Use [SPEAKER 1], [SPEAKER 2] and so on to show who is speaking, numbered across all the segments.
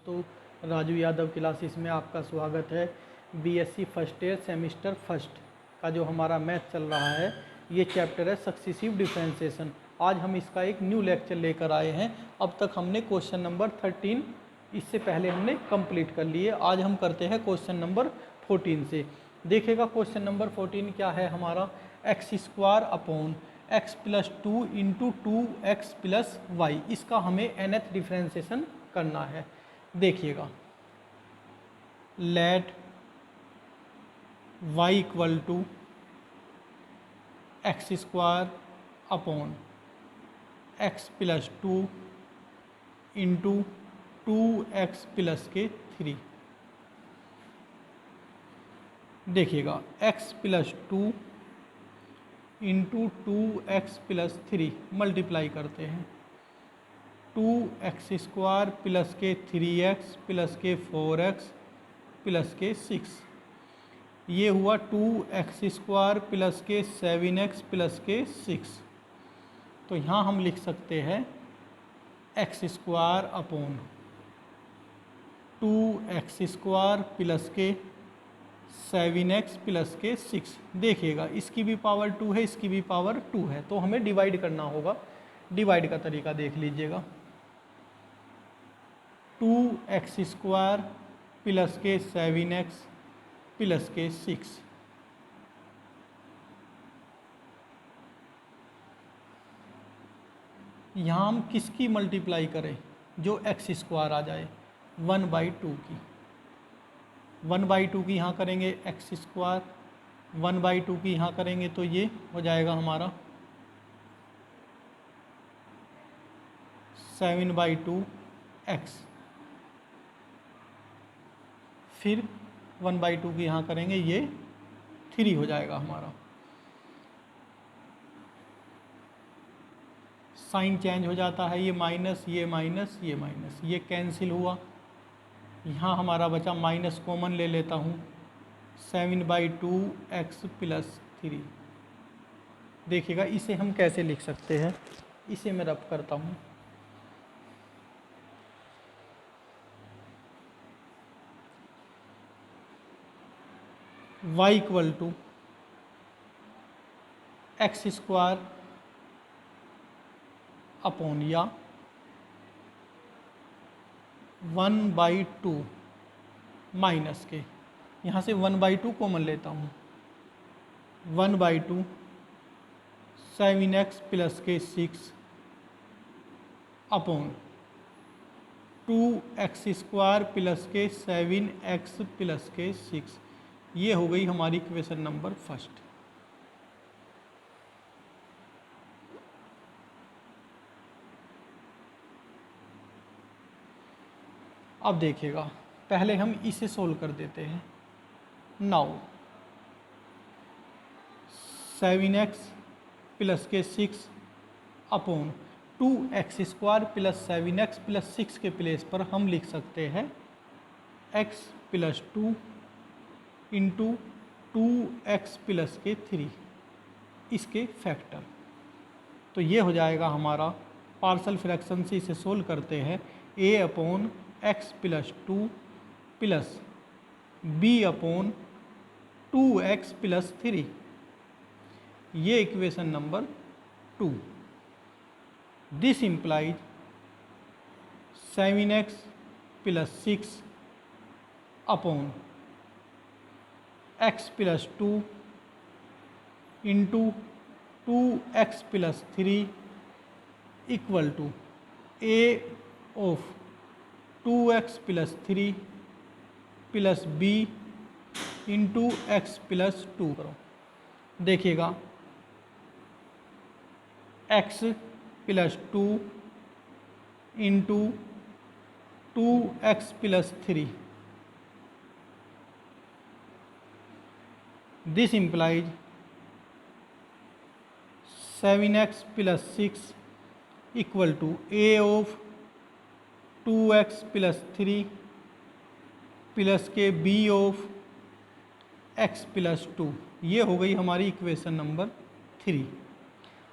[SPEAKER 1] दोस्तों, राजू यादव क्लासेस में आपका स्वागत है। BSc first year semester first का जो हमारा मैथ चल रहा है, ये चैप्टर है सक्सेसिव डिफरेंशिएशन। आज हम इसका एक न्यू लेक्चर लेकर आए हैं। अब तक हमने क्वेश्चन नंबर 13 इससे पहले हमने कंप्लीट कर लिए। आज हम करते हैं क्वेश्चन नंबर 14 से। देखिएगा क्वेश्चन नंबर 14 क्या है हमारा, x square upon x plus 2 into 2x plus y. इसका हमें nth डिफरेंशिएशन करना है। देखिएगा, let y equal to x square upon x plus 2 into 2x plus के 3। देखिएगा, x plus 2 into 2x plus 3 multiply करते हैं। 2x स्क्वायर प्लस के 3x प्लस के 4x प्लस के 6, ये हुआ 2x स्क्वायर प्लस के 7x प्लस के 6। तो यहाँ हम लिख सकते हैं x square upon 2x square plus के 7x प्लस के 6। देखिएगा, इसकी भी पावर 2 है, इसकी भी पावर 2 है, तो हमें डिवाइड करना होगा। डिवाइड का तरीका देख लीजिएगा। 2x स्क्वायर प्लस के 7x प्लस के 6, यहाँ हम किसकी मल्टीप्लाई करें, जो एक्स स्क्वायर आ जाए, 1/2 की। 1/2 की यहाँ करेंगे एक्स स्क्वायर, 1/2 की यहाँ करेंगे तो ये हो जाएगा हमारा 7/2 एक्स। फिर 1/2 की यहाँ करेंगे, ये 3 हो जाएगा हमारा। साइन चेंज हो जाता है, ये माइनस, ये माइनस, ये माइनस, ये कैंसिल हुआ। यहाँ हमारा बचा माइनस, कॉमन ले लेता हूँ, 7/2 एक्स प्लस 3। देखिएगा, इसे हम कैसे लिख सकते हैं, इसे मैं रब करता हूँ। y equal to x square upon या 1/2 माइनस के, यहाँ से 1/2 कॉमन लेता हूँ, 1/2 7x प्लस के 6 अपॉन 2x स्क्वायर प्लस के 7x प्लस के 6। ये हो गई हमारी इक्वेशन नंबर फर्स्ट। अब देखिएगा, पहले हम इसे सोल्व कर देते हैं। नाउ 7x प्लस के 6 upon 2x square plus 7x plus 6 के प्लेस पर हम लिख सकते हैं x plus 2 into 2x plus के 3, इसके फैक्टर। तो ये हो जाएगा हमारा, पार्शल फ्रैक्शन से इसे सोल्व करते हैं, a upon x plus 2 plus b upon 2x plus 3। ये equation number 2। This implies 7x plus 6 upon x plus 2 into 2x plus 3 equal to a of 2x plus 3 plus b into x plus 2 करो। देखिएगा, x plus 2 into 2x plus 3, this implies 7x plus 6 equal to a of 2x plus 3 plus के b of x plus 2। ये हो गई हमारी equation number 3।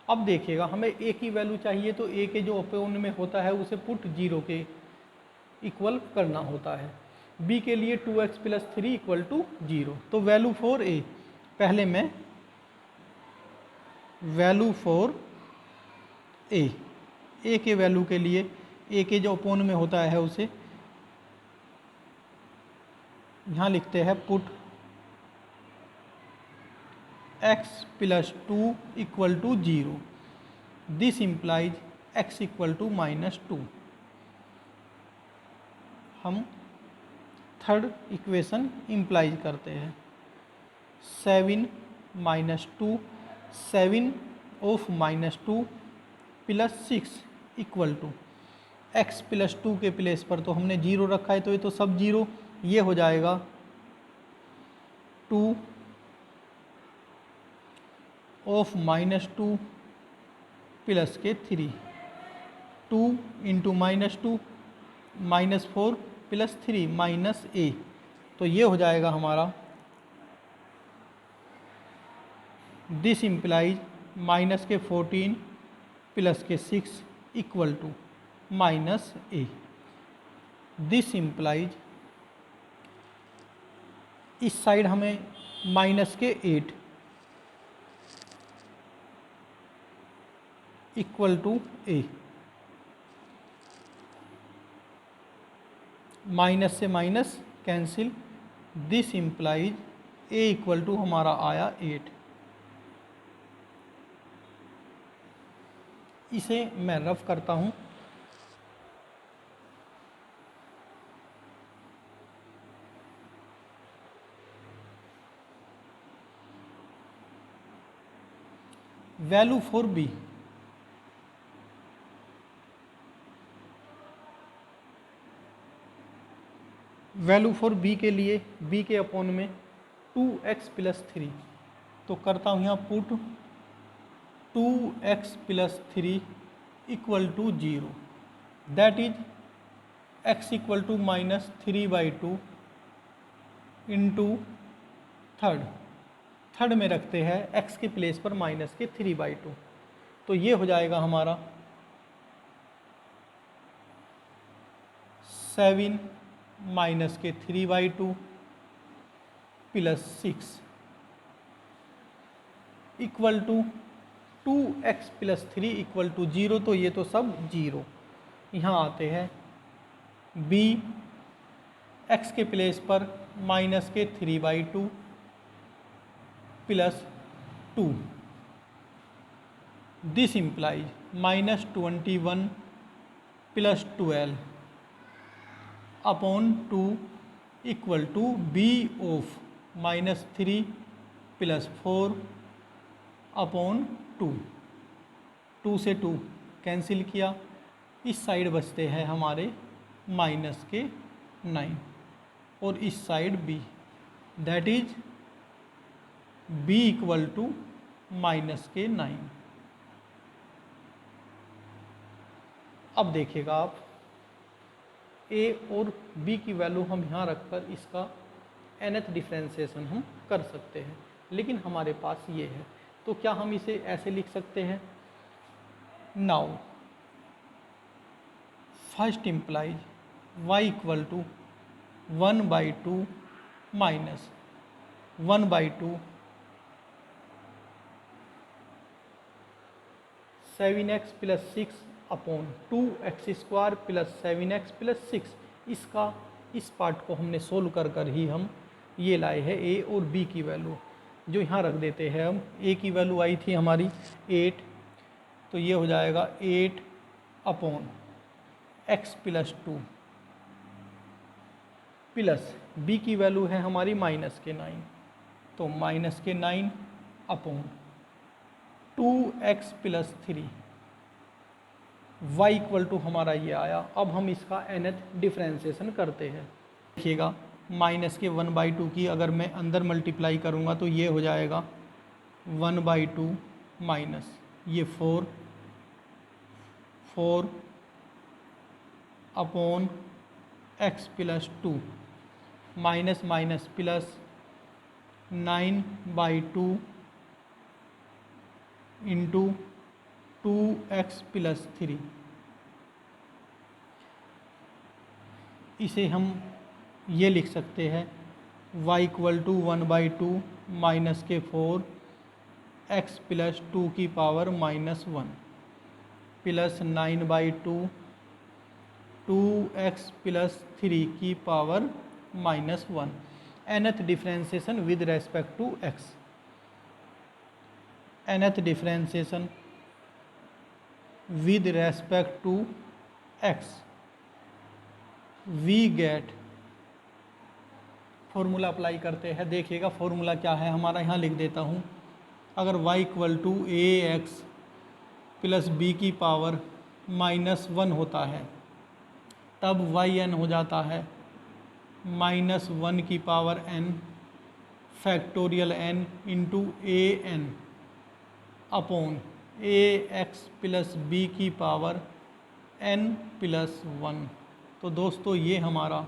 [SPEAKER 1] अब देखिएगा, हमें a की वैल्यू चाहिए, तो a के जो अपोन में होता है उसे पुट 0 के इक्वल करना होता है। बी के लिए 2x प्लस 3 इक्वल टू 0। तो वैल्यू फॉर ए, पहले मैं वैल्यू फॉर ए के वैल्यू के लिए ए के जो अपोन में होता है उसे यहाँ लिखते हैं put x plus 2 equal to 0। This implies x equal to -2। हम थर्ड इक्वेशन इम्प्लाइज करते हैं। 7 -2, 7 of -2 plus 6 equal to x plus 2 के प्लेस पर तो हमने 0 रखा है, तो ये तो सब 0, ये हो जाएगा 2 ऑफ -2 प्लस के 3, 2 इंटू -2 -4 प्लस 3 माइनस ए, तो ये हो जाएगा हमारा दिस इम्प्लाइज माइनस के 14 प्लस के 6 equal to minus a. This implies इस साइड हमें माइनस के 8 इक्वल टू ए। माइनस से minus cancel, this implies A equal to हमारा आया 8। इसे मैं रफ करता हूँ। Value for b, value for b के लिए बी के अपोन में 2x प्लस 3, तो करता हूँ यहाँ put 2x plus 3 equal to 0। That is x equal to -3/2 into third में रखते हैं x के प्लेस पर माइनस के 3/2, तो ये हो जाएगा हमारा 7 माइनस के 3/2 plus 6 equal to 2x plus 3 equal to 0, तो ये तो सब 0। यहाँ आते हैं b, x के प्लेस पर माइनस के 3/2 plus 2। This implies -21 plus 12 upon 2 equal to b of -3 plus 4 upon 2। 2 से 2 कैंसिल किया, इस साइड बचते हैं हमारे माइनस के 9 और इस side b, that is b equal to minus के 9। अब देखिएगा आप a और b की वैल्यू हम यहाँ रखकर इसका nth डिफ्रेंसिएशन हम कर सकते हैं, लेकिन हमारे पास ये है, तो क्या हम इसे ऐसे लिख सकते हैं। Now first implies y equal to 1/2 minus 1/2 7x plus 6 upon 2x² plus 7x plus 6। इसका इस पार्ट को हमने सोल्व कर ही हम ये लाए हैं a और b की वैल्यू, जो यहाँ रख देते हैं हम। a की वैल्यू आई थी हमारी 8, तो ये हो जाएगा 8 upon x plus 2 plus b की वैल्यू है हमारी माइनस के 9, तो माइनस के 9 upon 2x plus 3 y equal to हमारा ये आया। अब हम इसका nth डिफ्रेंसिएशन करते हैं। देखिएगा माइनस के 1/2 की अगर मैं अंदर मल्टीप्लाई करूँगा तो ये हो जाएगा 1/2 माइनस ये 4 upon x plus 2 minus minus plus 9/2 into 2x plus 3। इसे हम ये लिख सकते हैं y इक्वल टू 1/2 माइनस के 4 x प्लस 2 की पावर -1 प्लस 9/2 2x प्लस 3 की power -1 nth differentiation with respect to x। nth differentiation with respect to x we get, formula apply करते हैं। देखिएगा फॉर्मूला क्या है हमारा, यहाँ लिख देता हूँ। अगर y equal to ax plus b की पावर -1 होता है तब yn हो जाता है -1 की power n factorial n into an upon ax plus b की पावर n प्लस 1। तो दोस्तों ये हमारा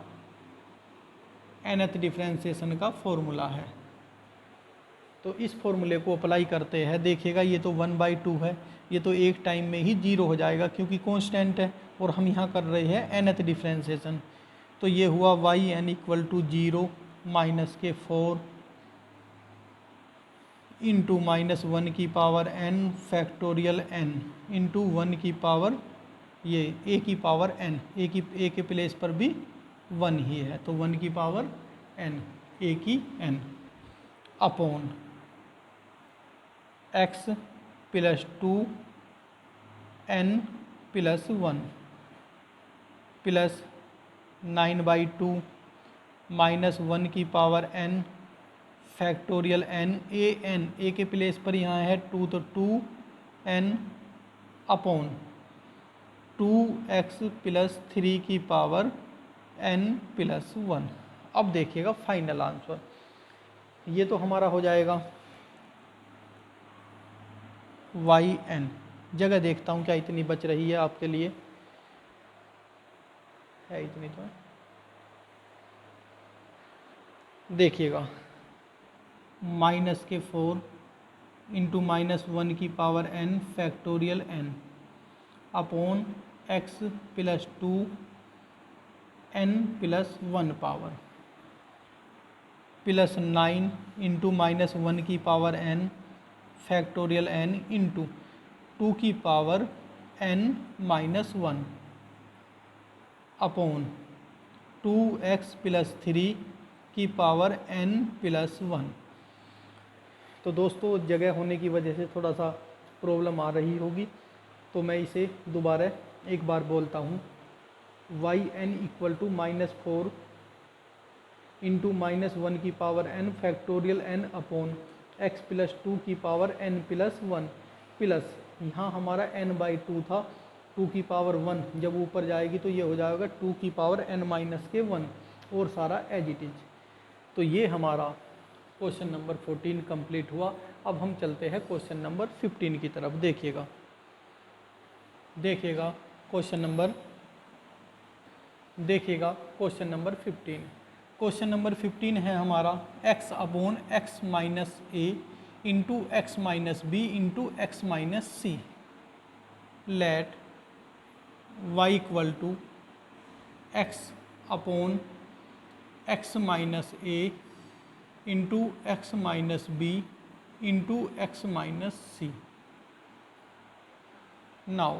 [SPEAKER 1] nth डिफ्रेंसिएशन का फॉर्मूला है। तो इस फॉर्मूले को अप्लाई करते हैं। देखिएगा ये तो 1/2 है, ये तो एक टाइम में ही 0 हो जाएगा क्योंकि कांस्टेंट है और हम यहाँ कर रहे हैं nth डिफ्रेंसिएशन। तो ये हुआ yn इक्वल टू 0 माइनस के 4 इंटू -1 की power n factorial n into 1 की पावर ये a की पावर n, a के प्लेस पर भी 1 ही है तो 1 की पावर n, a की n upon x plus 2 n plus 1 plus 9/2 -1 की power n factorial n a के प्लेस पर यहाँ है 2 तो 2n अपॉन 2x प्लस 3 की पावर n प्लस 1। अब देखिएगा फाइनल आंसर, ये तो हमारा हो जाएगा yn। जगह देखता हूँ क्या इतनी बच रही है आपके लिए, है इतनी तो देखिएगा माइनस के 4 इंटू -1 की power n factorial n upon x plus 2 n plus 1 power plus 9 into -1 की power n factorial n into 2 की power n minus 1 upon 2x plus 3 की पावर n प्लस 1। तो दोस्तों जगह होने की वजह से थोड़ा सा प्रॉब्लम आ रही होगी, तो मैं इसे दोबारा एक बार बोलता हूँ। yn इक्वल टू -4 इंटू -1 की power n factorial n upon x plus 2 की पावर n प्लस 1 प्लस यहाँ हमारा n/2 था 2 की पावर 1, जब ऊपर जाएगी तो ये हो जाएगा 2 की पावर n माइनस के 1 और सारा एज इट इज। तो ये हमारा क्वेश्चन नंबर 14 कंप्लीट हुआ। अब हम चलते हैं क्वेश्चन नंबर 15 की तरफ। देखिएगा क्वेश्चन नंबर 15। क्वेश्चन नंबर 15 है हमारा x upon x minus a into x minus B into x minus c. Let y equal to x upon x minus a into x minus B into x minus c. Now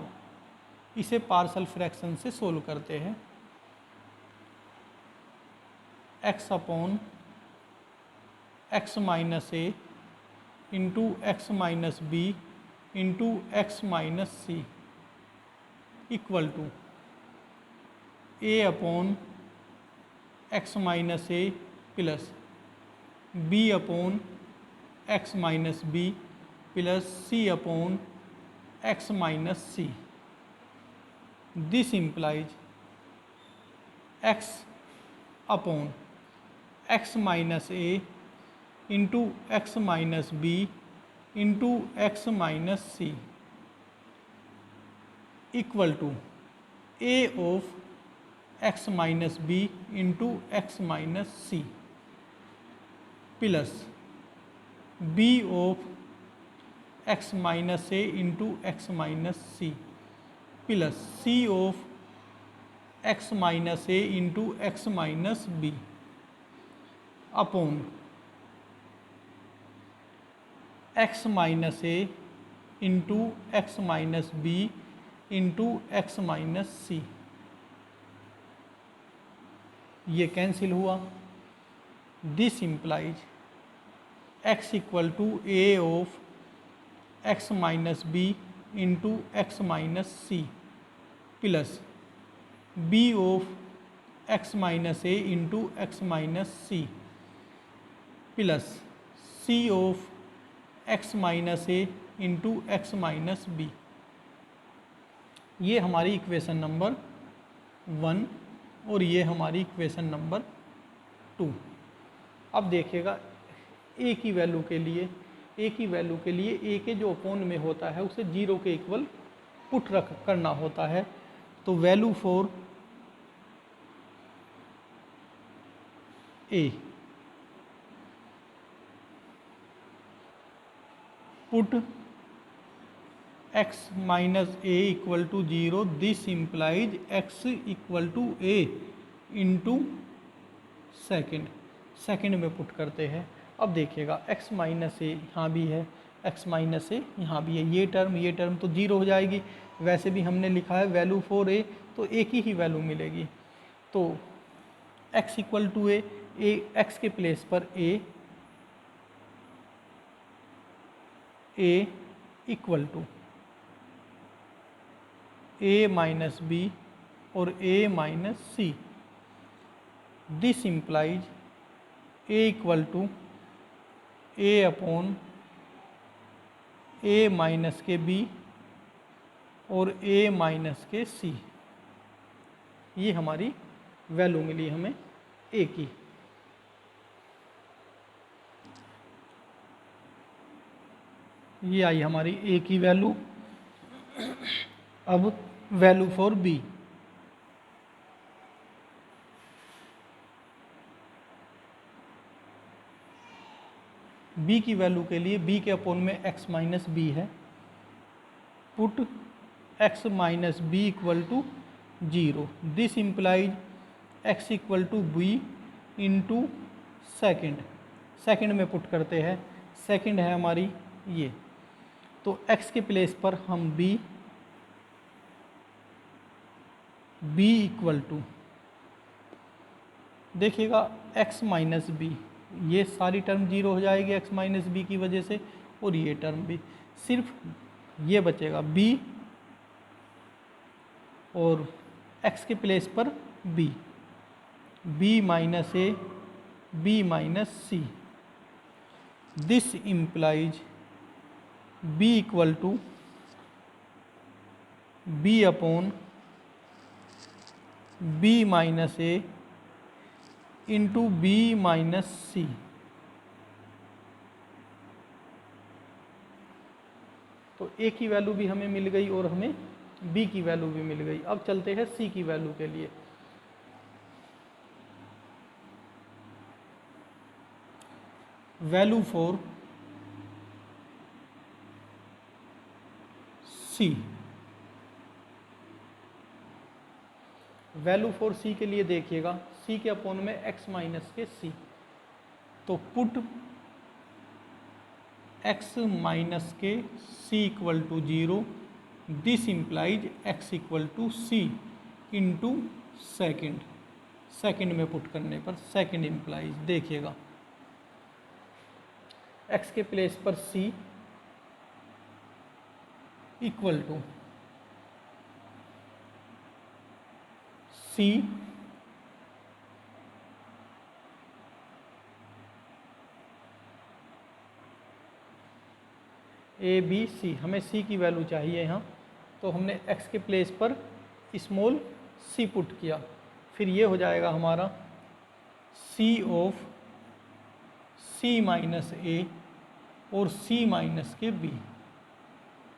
[SPEAKER 1] इसे partial fraction से solve करते हैं। x upon x minus a into x minus B into x minus C equal to a upon x minus a plus b upon x minus b plus c upon x minus C. This implies x upon x minus a into x minus B into x minus C equal to a of x minus B into x minus C plus b of x minus a into x minus C plus c of x minus A into x minus B upon x minus A into x minus B into x minus C. ये cancel हुआ। This implies X equal to A of x minus B into x minus C plus b of x minus A into x minus C plus c of x minus A into x minus b. ये हमारी equation number 1 और ये हमारी equation number 2। अब देखिएगा ए की value के लिए, ए के जो अपोन में होता है उसे 0 के इक्वल पुट रख करना होता है। तो value for a put x minus a equal to 0, this implies x equal to a into second में पुट करते हैं। अब देखिएगा x माइनस ए यहाँ भी है, x माइनस ए यहाँ भी है, ये टर्म तो 0 हो जाएगी। वैसे भी हमने लिखा है वैल्यू फॉर ए, तो ए की ही वैल्यू मिलेगी। तो x equal to A, x के प्लेस पर A equal to A minus B और A minus C. This implies A equal to A upon A minus के बी और ए माइनस के सी। ये हमारी वैल्यू मिली हमें ए की। ये आई हमारी ए की वैल्यू। अब वैल्यू फॉर बी, बी की वैल्यू के लिए बी के अपोन में x माइनस बी है, put x minus b equal to 0, this implies x equal to b into second में पुट करते हैं। सेकेंड है हमारी ये, तो x के प्लेस पर हम b इक्वल टू, देखिएगा x माइनस बी, ये सारी टर्म 0 हो जाएगी x माइनस बी की वजह से, और ये टर्म भी, सिर्फ ये बचेगा b और x के प्लेस पर b minus A, b minus C. This implies b equal to b upon b minus A into B minus C. तो ए की वैल्यू भी हमें मिल गई और हमें बी की वैल्यू भी मिल गई। अब चलते हैं सी की वैल्यू के लिए। Value for C, value for C के लिए देखिएगा सी के अपोन में x माइनस के सी, तो पुट x माइनस के C equal to 0, this implies x equal to C into second में पुट करने पर सेकेंड इम्प्लाइज, देखिएगा x के प्लेस पर c equal to C A B C, हमें सी की वैल्यू चाहिए यहाँ, तो हमने x के प्लेस पर स्मॉल सी पुट किया, फिर ये हो जाएगा हमारा सी ऑफ सी माइनस ए और सी माइनस के बी।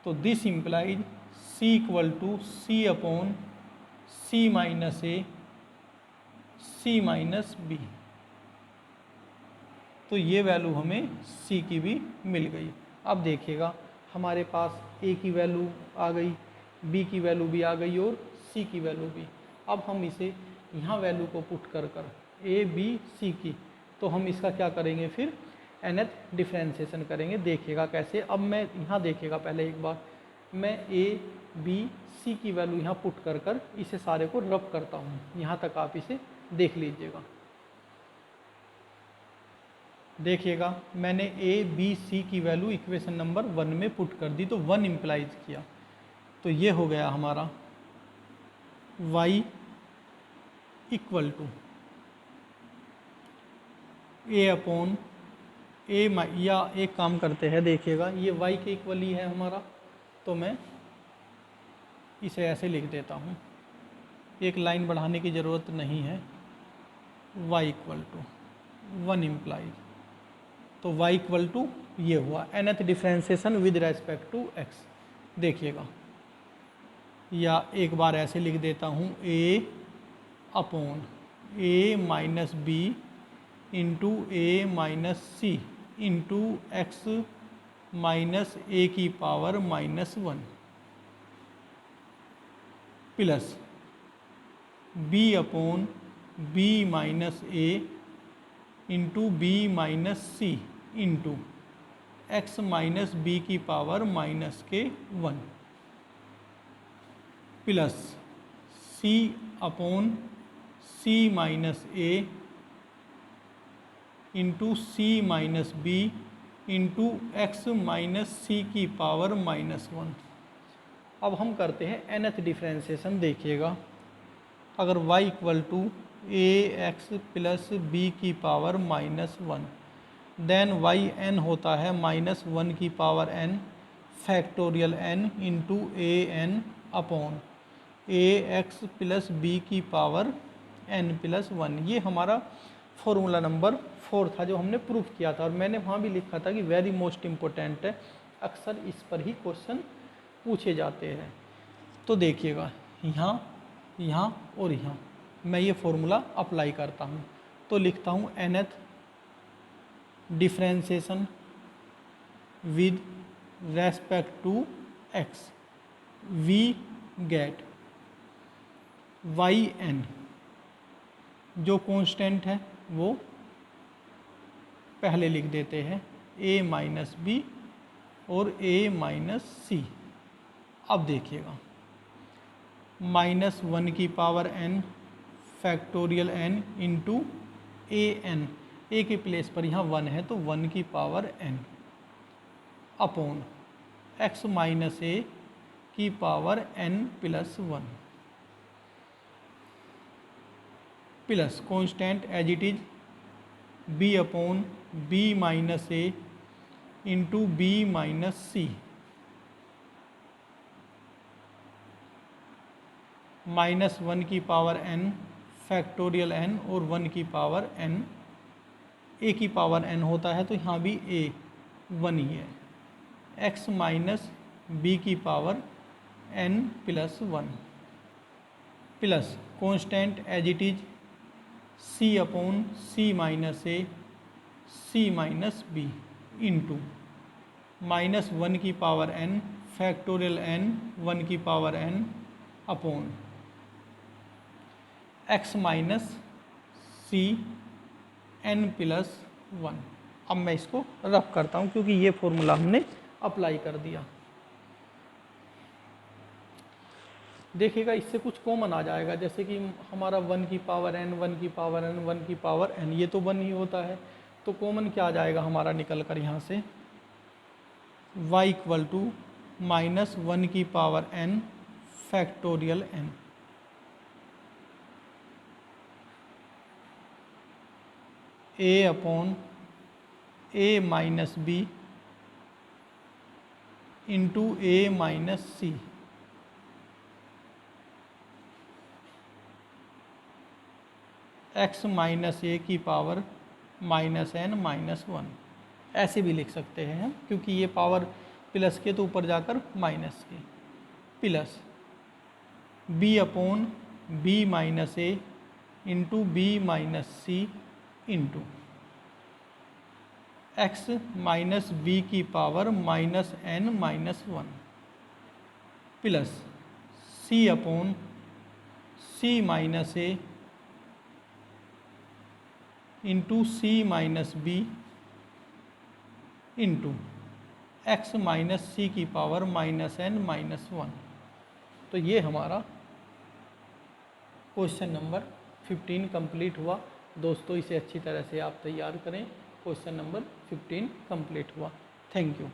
[SPEAKER 1] तो this implies c equal to c upon c minus a c minus b. तो ये वैल्यू हमें सी की भी मिल गई। अब देखिएगा हमारे पास ए की वैल्यू आ गई, बी की वैल्यू भी आ गई और सी की वैल्यू भी। अब हम इसे यहाँ वैल्यू को पुट कर ए बी सी की, तो हम इसका क्या करेंगे फिर nth डिफ्रेंशिएशन करेंगे। देखिएगा कैसे। अब मैं यहाँ देखिएगा पहले एक बार मैं ए बी सी की वैल्यू यहाँ पुट कर इसे सारे को रब करता हूँ। यहाँ तक आप इसे देख लीजिएगा। देखिएगा मैंने ए बी सी की वैल्यू इक्वेशन नंबर 1 में पुट कर दी, तो 1 इम्प्लाइज किया, तो ये हो गया हमारा y equal to A upon A, या एक काम करते हैं, देखिएगा ये y के इक्वल ही है हमारा, तो मैं इसे ऐसे लिख देता हूँ, एक लाइन बढ़ाने की ज़रूरत नहीं है। y इक्वल टू 1 इम्प्लाइज, तो y इक्वल टू ये हुआ nth differentiation with respect to x। देखिएगा, या एक बार ऐसे लिख देता हूँ a upon a minus B into A minus C into x minus ए की power -1 plus b upon b minus ए इंटू बी माइनस सी इंटू एक्स माइनस बी की power -1 plus c upon c minus ए into सी minus B into x minus सी की power -1। अब हम करते हैं nth differentiation. देखिएगा, अगर y equal to a x plus b की power -1, then y n होता है -1 की power n factorial n into a n upon a x plus b की पावर n प्लस 1। ये हमारा फॉर्मूला नंबर 4 था जो हमने प्रूफ किया था, और मैंने वहाँ भी लिखा था कि वेरी मोस्ट इम्पोर्टेंट है, अक्सर इस पर ही क्वेश्चन पूछे जाते हैं। तो देखिएगा यहाँ, यहाँ और यहाँ मैं ये फॉर्मूला अप्लाई करता हूँ, तो लिखता हूँ nth differentiation with respect to x, we get yn जो कांस्टेंट है वो पहले लिख देते हैं a माइनस बी और a माइनस सी। अब देखिएगा -1 की power n factorial n into a n, a के प्लेस पर यहाँ 1 है तो 1 की power n upon x minus ए की power n plus 1 plus constant as it is b upon b minus A into B minus सी -1 की पावर n फैक्टोरियल n और 1 की पावर n, a की पावर n होता है तो यहाँ भी a 1 ही है, x माइनस बी की power n plus 1 plus constant as it is c upon c minus a c minus B into -1 की पावर n फैक्टोरियल n 1 की power n upon x minus c n plus 1। अब मैं इसको rough करता हूँ क्योंकि ये फॉर्मूला हमने अप्लाई कर दिया। देखिएगा इससे कुछ कॉमन आ जाएगा, जैसे कि हमारा 1 की पावर n 1 की पावर n 1 की पावर n, ये तो 1 ही होता है, तो कॉमन क्या आ जाएगा हमारा निकल कर यहाँ से y इक्वल टू -1 की power n factorial n a upon a minus B into A minus c x minus ए की पावर -n-1, ऐसे भी लिख सकते हैं हम क्योंकि ये पावर प्लस के तो ऊपर जाकर माइनस के, plus b upon b minus ए इंटू बी माइनस सी इंटू एक्स माइनस बी की power -n-1 plus c upon c minus ए इंटू सी minus B into x minus सी की पावर -n-1। तो ये हमारा क्वेश्चन नंबर 15 कंप्लीट हुआ। दोस्तों इसे अच्छी तरह से आप तैयार करें। क्वेश्चन नंबर 15 कंप्लीट हुआ। Thank you.